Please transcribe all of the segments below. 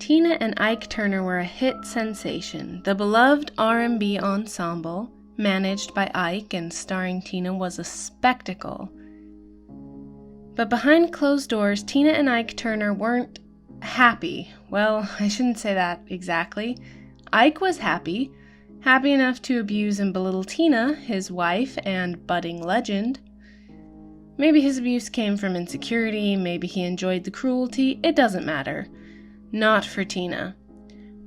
Tina and Ike Turner were a hit sensation. The beloved R&B ensemble, managed by Ike and starring Tina, was a spectacle. But behind closed doors, Tina and Ike Turner weren't happy. Well, I shouldn't say that exactly. Ike was happy enough to abuse and belittle Tina, his wife and budding legend. Maybe his abuse came from insecurity, maybe he enjoyed the cruelty, it doesn't matter. Not for Tina.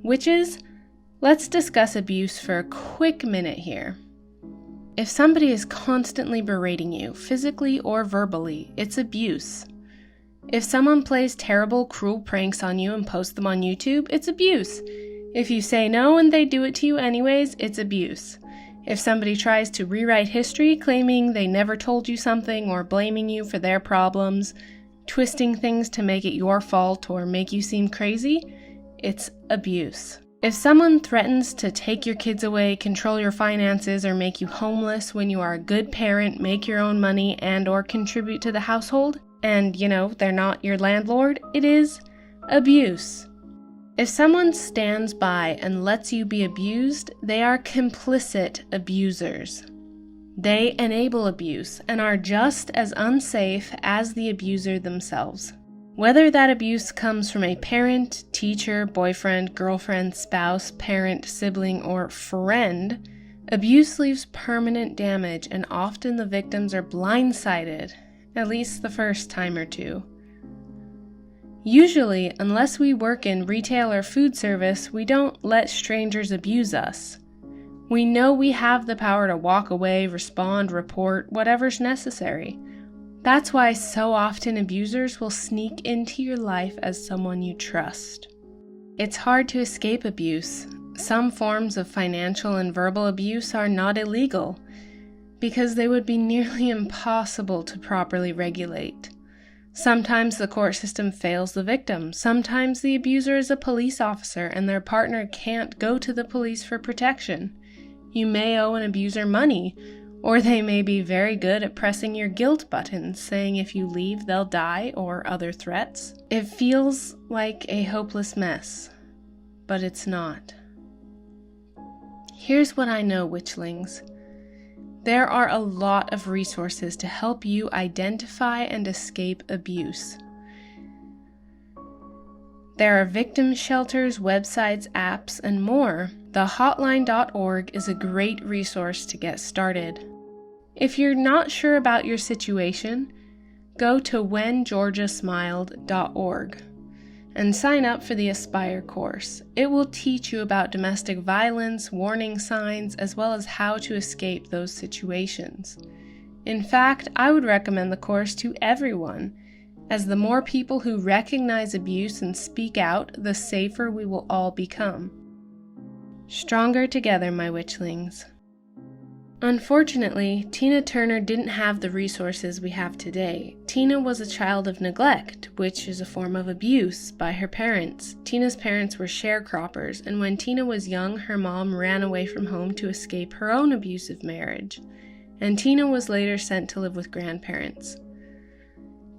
Witches, let's discuss abuse for a quick minute here. If somebody is constantly berating you, physically or verbally, it's abuse. If someone plays terrible, cruel pranks on you and posts them on YouTube, it's abuse. If you say no and they do it to you anyways, it's abuse. If somebody tries to rewrite history, claiming they never told you something or blaming you for their problems, twisting things to make it your fault or make you seem crazy, it's abuse. If someone threatens to take your kids away, control your finances, or make you homeless when you are a good parent, make your own money, and or contribute to the household, and, they're not your landlord, it is abuse. If someone stands by and lets you be abused, they are complicit abusers. They enable abuse and are just as unsafe as the abuser themselves. Whether that abuse comes from a parent, teacher, boyfriend, girlfriend, spouse, parent, sibling, or friend, abuse leaves permanent damage, and often the victims are blindsided, at least the first time or two. Usually, unless we work in retail or food service, we don't let strangers abuse us. We know we have the power to walk away, respond, report, whatever's necessary. That's why so often abusers will sneak into your life as someone you trust. It's hard to escape abuse. Some forms of financial and verbal abuse are not illegal because they would be nearly impossible to properly regulate. Sometimes the court system fails the victim. Sometimes the abuser is a police officer and their partner can't go to the police for protection. You may owe an abuser money, or they may be very good at pressing your guilt buttons, saying if you leave, they'll die, or other threats. It feels like a hopeless mess, but it's not. Here's what I know, witchlings. There are a lot of resources to help you identify and escape abuse. There are victim shelters, websites, apps, and more. Thehotline.org is a great resource to get started. If you're not sure about your situation, go to whengeorgiasmiled.org and sign up for the Aspire course. It will teach you about domestic violence, warning signs, as well as how to escape those situations. In fact, I would recommend the course to everyone, as the more people who recognize abuse and speak out, the safer we will all become. Stronger together, my witchlings. Unfortunately, Tina Turner didn't have the resources we have today. Tina was a child of neglect, which is a form of abuse, by her parents. Tina's parents were sharecroppers, and when Tina was young, her mom ran away from home to escape her own abusive marriage, and Tina was later sent to live with grandparents.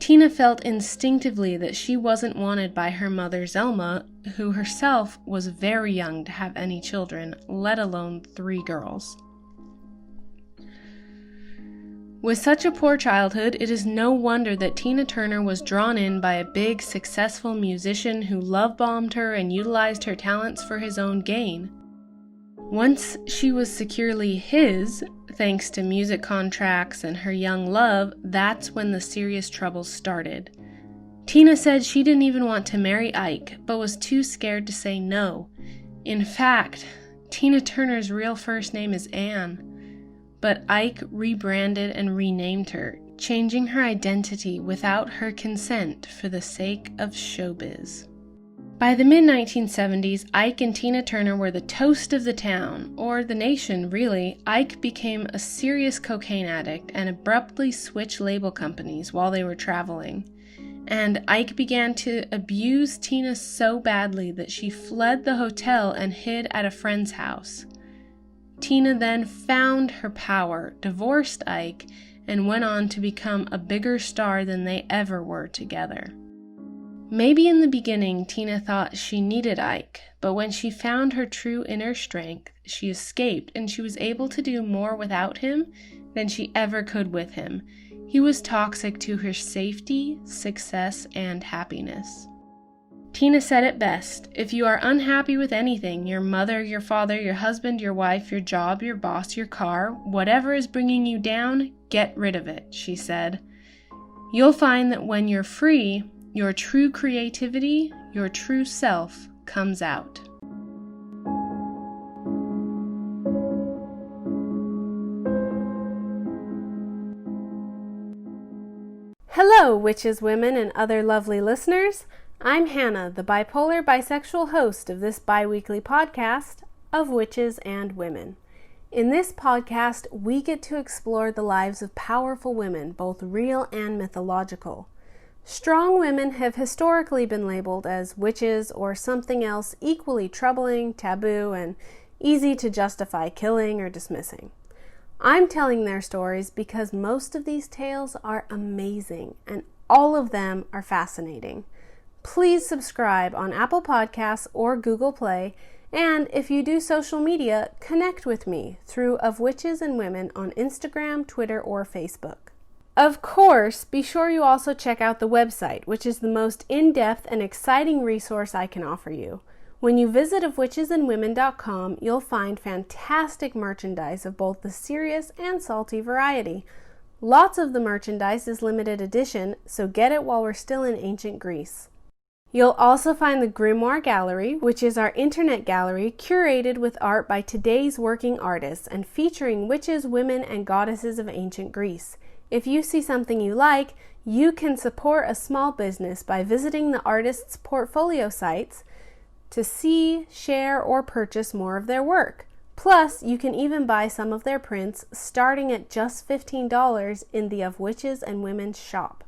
Tina felt instinctively that she wasn't wanted by her mother Zelma, who herself was very young to have any children, let alone 3 girls. With such a poor childhood, it is no wonder that Tina Turner was drawn in by a big, successful musician who love-bombed her and utilized her talents for his own gain. Once she was securely his, thanks to music contracts and her young love, that's when the serious troubles started. Tina said she didn't even want to marry Ike, but was too scared to say no. In fact, Tina Turner's real first name is Anne, but Ike rebranded and renamed her, changing her identity without her consent for the sake of showbiz. By the mid-1970s, Ike and Tina Turner were the toast of the town, or the nation, really. Ike became a serious cocaine addict and abruptly switched label companies while they were traveling. And Ike began to abuse Tina so badly that she fled the hotel and hid at a friend's house. Tina then found her power, divorced Ike, and went on to become a bigger star than they ever were together. Maybe in the beginning Tina thought she needed Ike, but when she found her true inner strength, she escaped and she was able to do more without him than she ever could with him. He was toxic to her safety, success, and happiness. Tina said it best: if you are unhappy with anything, your mother, your father, your husband, your wife, your job, your boss, your car, whatever is bringing you down, get rid of it, she said. You'll find that when you're free, your true creativity, your true self, comes out. Hello, witches, women, and other lovely listeners. I'm Hannah, the bipolar bisexual host of this bi-weekly podcast of Witches and Women. In this podcast, we get to explore the lives of powerful women, both real and mythological. Strong women have historically been labeled as witches or something else equally troubling, taboo, and easy to justify killing or dismissing. I'm telling their stories because most of these tales are amazing and all of them are fascinating. Please subscribe on Apple Podcasts or Google Play, and if you do social media, connect with me through Of Witches and Women on Instagram, Twitter, or Facebook. Of course, be sure you also check out the website, which is the most in-depth and exciting resource I can offer you. When you visit ofwitchesandwomen.com, you'll find fantastic merchandise of both the serious and salty variety. Lots of the merchandise is limited edition, so get it while we're still in ancient Greece. You'll also find the Grimoire Gallery, which is our internet gallery curated with art by today's working artists and featuring witches, women, and goddesses of ancient Greece. If you see something you like, you can support a small business by visiting the artists' portfolio sites to see, share, or purchase more of their work. Plus, you can even buy some of their prints starting at just $15 in the Of Witches and Women shop.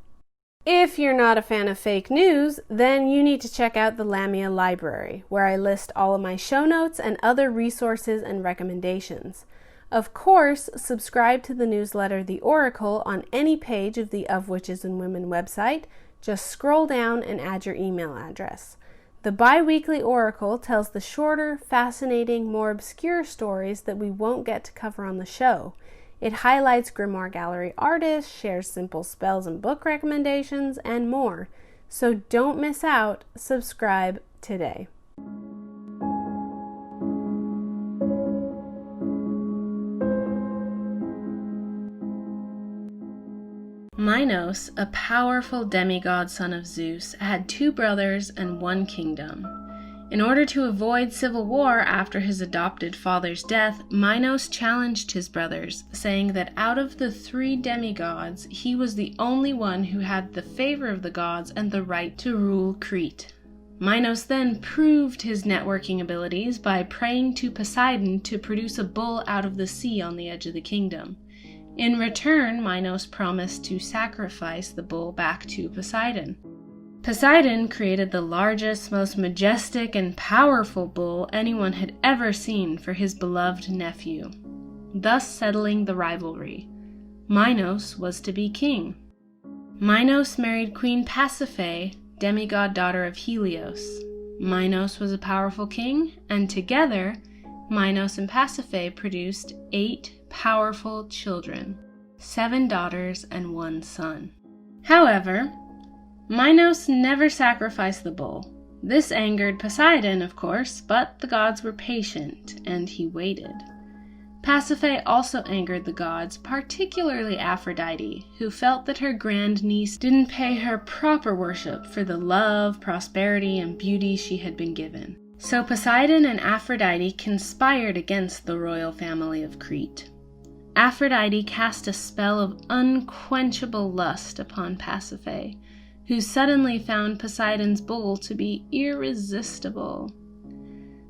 If you're not a fan of fake news, then you need to check out the Lamia Library, where I list all of my show notes and other resources and recommendations. Of course, subscribe to the newsletter The Oracle on any page of the Of Witches and Women website. Just scroll down and add your email address. The bi-weekly Oracle tells the shorter, fascinating, more obscure stories that we won't get to cover on the show. It highlights Grimoire Gallery artists, shares simple spells and book recommendations, and more. So don't miss out. Subscribe today. Minos, a powerful demigod son of Zeus, had 2 brothers and 1 kingdom. In order to avoid civil war after his adopted father's death, Minos challenged his brothers, saying that out of the 3 demigods, he was the only one who had the favor of the gods and the right to rule Crete. Minos then proved his networking abilities by praying to Poseidon to produce a bull out of the sea on the edge of the kingdom. In return, Minos promised to sacrifice the bull back to Poseidon. Poseidon created the largest, most majestic, and powerful bull anyone had ever seen for his beloved nephew, thus settling the rivalry. Minos was to be king. Minos married Queen Pasiphae, demigod daughter of Helios. Minos was a powerful king, and together, Minos and Pasiphae produced 8 powerful children, 7 daughters and 1 son. However, Minos never sacrificed the bull. This angered Poseidon, of course, but the gods were patient, and he waited. Pasiphae also angered the gods, particularly Aphrodite, who felt that her grandniece didn't pay her proper worship for the love, prosperity, and beauty she had been given. So Poseidon and Aphrodite conspired against the royal family of Crete. Aphrodite cast a spell of unquenchable lust upon Pasiphae, who suddenly found Poseidon's bull to be irresistible.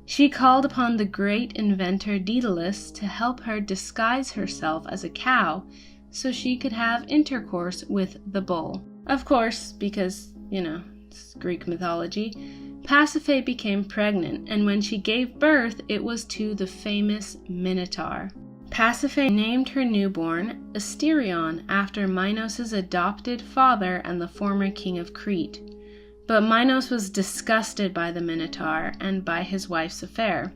She called upon the great inventor Daedalus to help her disguise herself as a cow so she could have intercourse with the bull. Of course, because, it's Greek mythology, Pasiphae became pregnant, and when she gave birth, it was to the famous Minotaur. Pasiphae named her newborn Asterion after Minos' adopted father and the former king of Crete. But Minos was disgusted by the Minotaur and by his wife's affair.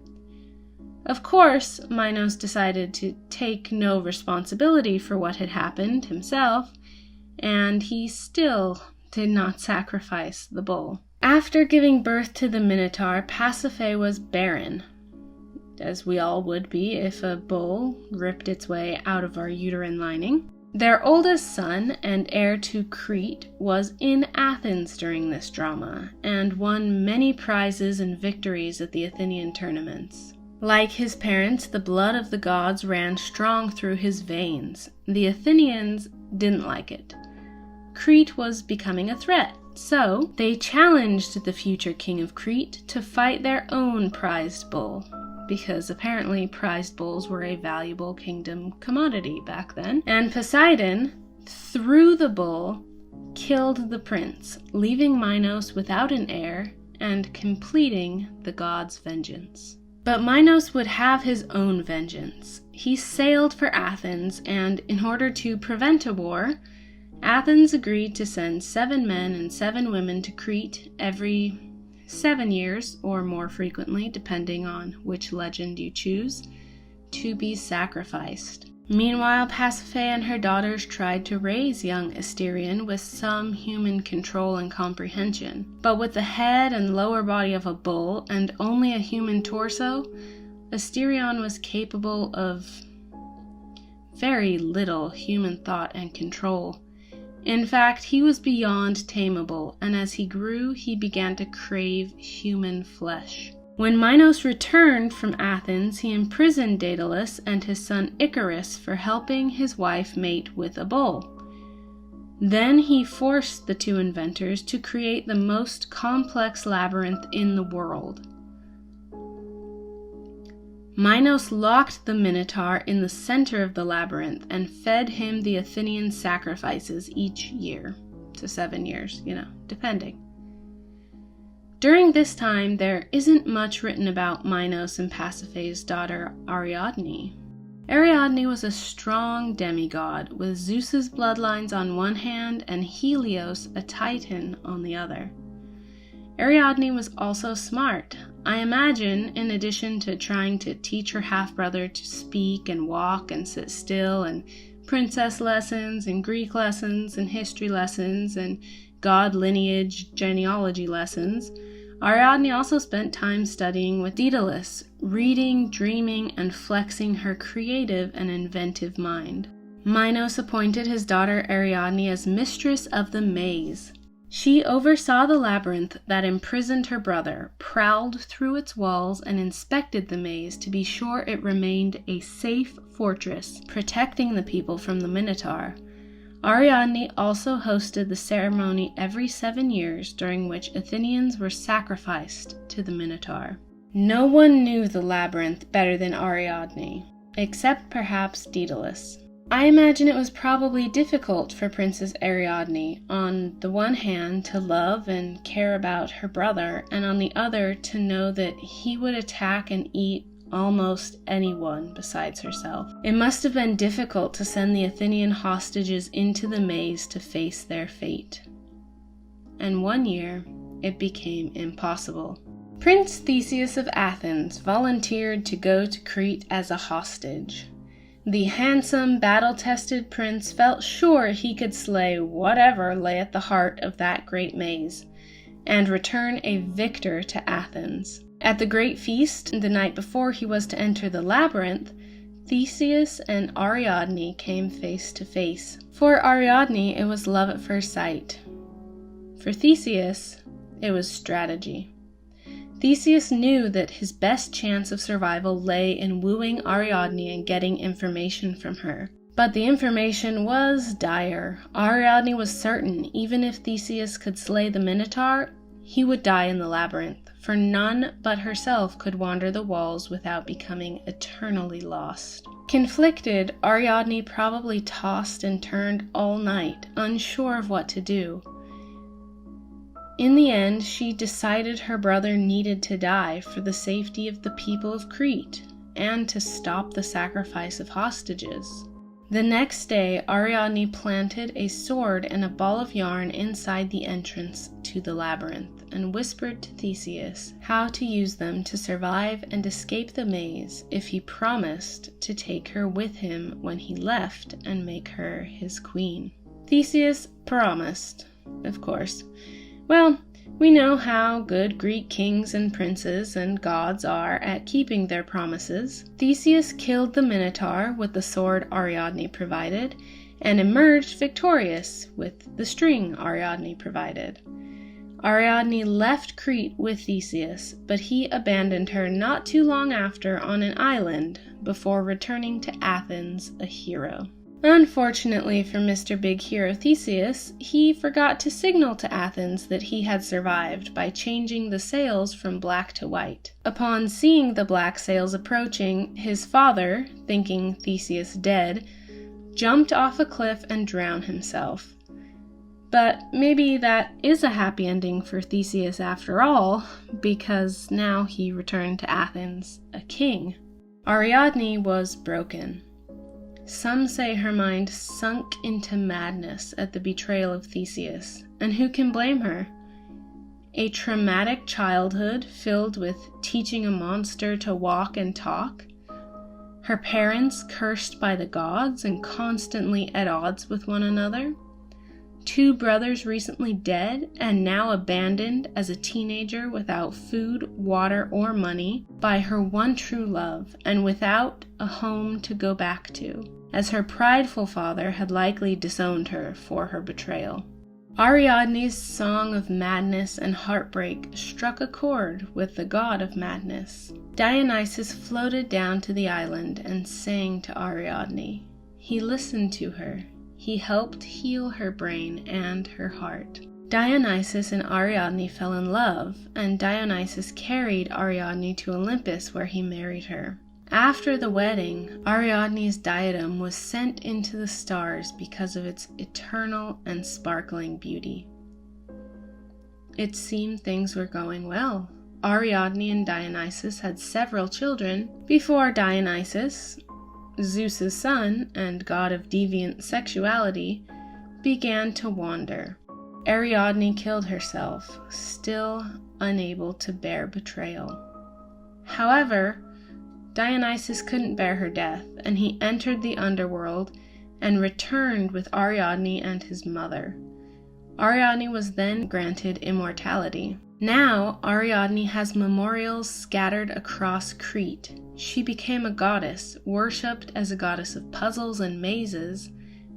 Of course, Minos decided to take no responsibility for what had happened himself, and he still did not sacrifice the bull. After giving birth to the Minotaur, Pasiphae was barren, as we all would be if a bull ripped its way out of our uterine lining. Their oldest son and heir to Crete was in Athens during this drama, and won many prizes and victories at the Athenian tournaments. Like his parents, the blood of the gods ran strong through his veins. The Athenians didn't like it. Crete was becoming a threat, so they challenged the future king of Crete to fight their own prized bull, because apparently prized bulls were a valuable kingdom commodity back then. And Poseidon threw the bull, killed the prince, leaving Minos without an heir and completing the gods' vengeance. But Minos would have his own vengeance. He sailed for Athens, and in order to prevent a war, Athens agreed to send 7 men and 7 women to Crete every 7 years, or more frequently, depending on which legend you choose, to be sacrificed. Meanwhile, Pasiphae and her daughters tried to raise young Asterion with some human control and comprehension. But with the head and lower body of a bull and only a human torso, Asterion was capable of very little human thought and control. In fact, he was beyond tameable, and as he grew, he began to crave human flesh. When Minos returned from Athens, he imprisoned Daedalus and his son Icarus for helping his wife mate with a bull. Then he forced the 2 inventors to create the most complex labyrinth in the world. Minos locked the Minotaur in the center of the labyrinth and fed him the Athenian sacrifices each year. To 7 years, depending. During this time, there isn't much written about Minos and Pasiphae's daughter Ariadne. Ariadne was a strong demigod, with Zeus's bloodlines on one hand and Helios, a titan, on the other. Ariadne was also smart. I imagine, in addition to trying to teach her half-brother to speak and walk and sit still, and princess lessons and Greek lessons and history lessons and god lineage genealogy lessons, Ariadne also spent time studying with Daedalus, reading, dreaming, and flexing her creative and inventive mind. Minos appointed his daughter Ariadne as mistress of the maze. She oversaw the labyrinth that imprisoned her brother, prowled through its walls, and inspected the maze to be sure it remained a safe fortress, protecting the people from the Minotaur. Ariadne also hosted the ceremony every 7 years, during which Athenians were sacrificed to the Minotaur. No one knew the labyrinth better than Ariadne, except perhaps Daedalus. I imagine it was probably difficult for Princess Ariadne, on the one hand, to love and care about her brother, and on the other, to know that he would attack and eat almost anyone besides herself. It must have been difficult to send the Athenian hostages into the maze to face their fate. And one year, it became impossible. Prince Theseus of Athens volunteered to go to Crete as a hostage. The handsome, battle-tested prince felt sure he could slay whatever lay at the heart of that great maze, and return a victor to Athens. At the great feast, the night before he was to enter the labyrinth, Theseus and Ariadne came face to face. For Ariadne, it was love at first sight. For Theseus, it was strategy. Theseus knew that his best chance of survival lay in wooing Ariadne and getting information from her. But the information was dire. Ariadne was certain, even if Theseus could slay the Minotaur, he would die in the labyrinth, for none but herself could wander the walls without becoming eternally lost. Conflicted, Ariadne probably tossed and turned all night, unsure of what to do. In the end, she decided her brother needed to die for the safety of the people of Crete, and to stop the sacrifice of hostages. The next day, Ariadne planted a sword and a ball of yarn inside the entrance to the labyrinth and whispered to Theseus how to use them to survive and escape the maze if he promised to take her with him when he left and make her his queen. Theseus promised, of course. Well, we know how good Greek kings and princes and gods are at keeping their promises. Theseus killed the Minotaur with the sword Ariadne provided, and emerged victorious with the string Ariadne provided. Ariadne left Crete with Theseus, but he abandoned her not too long after on an island before returning to Athens a hero. Unfortunately for Mr. Big Hero Theseus, he forgot to signal to Athens that he had survived by changing the sails from black to white. Upon seeing the black sails approaching, his father, thinking Theseus dead, jumped off a cliff and drowned himself. But maybe that is a happy ending for Theseus after all, because now he returned to Athens a king. Ariadne was broken. Some say her mind sunk into madness at the betrayal of Theseus, and who can blame her? A traumatic childhood filled with teaching a monster to walk and talk, her parents cursed by the gods and constantly at odds with one another, 2 brothers recently dead and now abandoned as a teenager without food, water, or money by her one true love and without a home to go back to, as her prideful father had likely disowned her for her betrayal. Ariadne's song of madness and heartbreak struck a chord with the god of madness. Dionysus floated down to the island and sang to Ariadne. He listened to her. He helped heal her brain and her heart. Dionysus and Ariadne fell in love, and Dionysus carried Ariadne to Olympus where he married her. After the wedding, Ariadne's diadem was sent into the stars because of its eternal and sparkling beauty. It seemed things were going well. Ariadne and Dionysus had several children before Dionysus, Zeus's son and god of deviant sexuality, began to wander. Ariadne killed herself, still unable to bear betrayal. However, Dionysus couldn't bear her death, and he entered the underworld and returned with Ariadne and his mother. Ariadne was then granted immortality. Now, Ariadne has memorials scattered across Crete. She became a goddess, worshipped as a goddess of puzzles and mazes,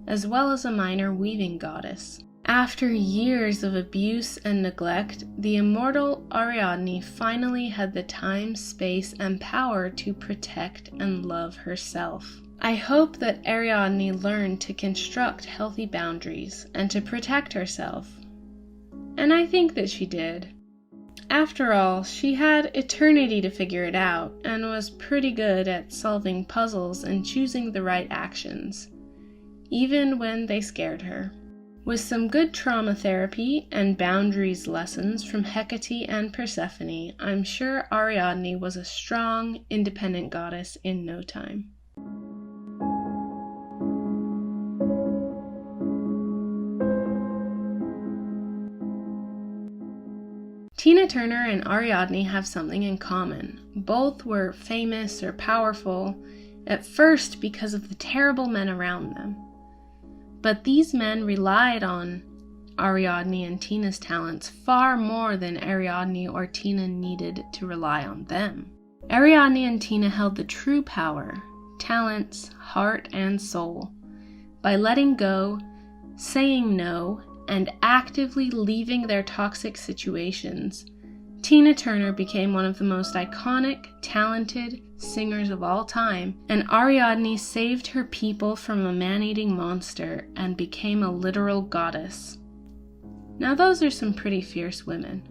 as well as a minor weaving goddess. After years of abuse and neglect, the immortal Ariadne finally had the time, space, and power to protect and love herself. I hope that Ariadne learned to construct healthy boundaries and to protect herself. And I think that she did. After all, she had eternity to figure it out, and was pretty good at solving puzzles and choosing the right actions, even when they scared her. With some good trauma therapy and boundaries lessons from Hecate and Persephone, I'm sure Ariadne was a strong, independent goddess in no time. Tina Turner and Ariadne have something in common. Both were famous or powerful, at first because of the terrible men around them. But these men relied on Ariadne and Tina's talents far more than Ariadne or Tina needed to rely on them. Ariadne and Tina held the true power, talents, heart, and soul. By letting go, saying no, and actively leaving their toxic situations, Tina Turner became one of the most iconic, talented singers of all time, and Ariadne saved her people from a man-eating monster and became a literal goddess. Now those are some pretty fierce women.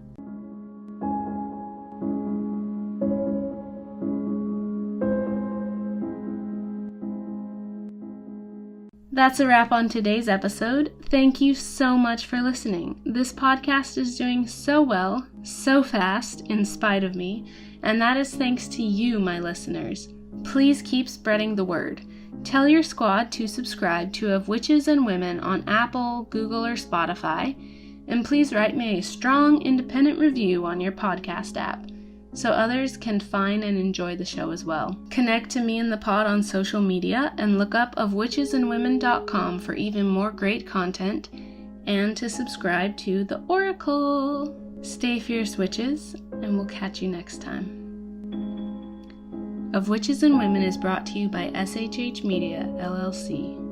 That's a wrap on today's episode. Thank you so much for listening. This podcast is doing so well, so fast, in spite of me, and that is thanks to you, my listeners. Please keep spreading the word. Tell your squad to subscribe to Of Witches and Women on Apple, Google, or Spotify, and please write me a strong, independent review on your podcast app so others can find and enjoy the show as well. Connect to me and the pod on social media and look up ofwitchesandwomen.com for even more great content and to subscribe to The Oracle. Stay fierce, witches, and we'll catch you next time. Of Witches and Women is brought to you by SHH Media, LLC.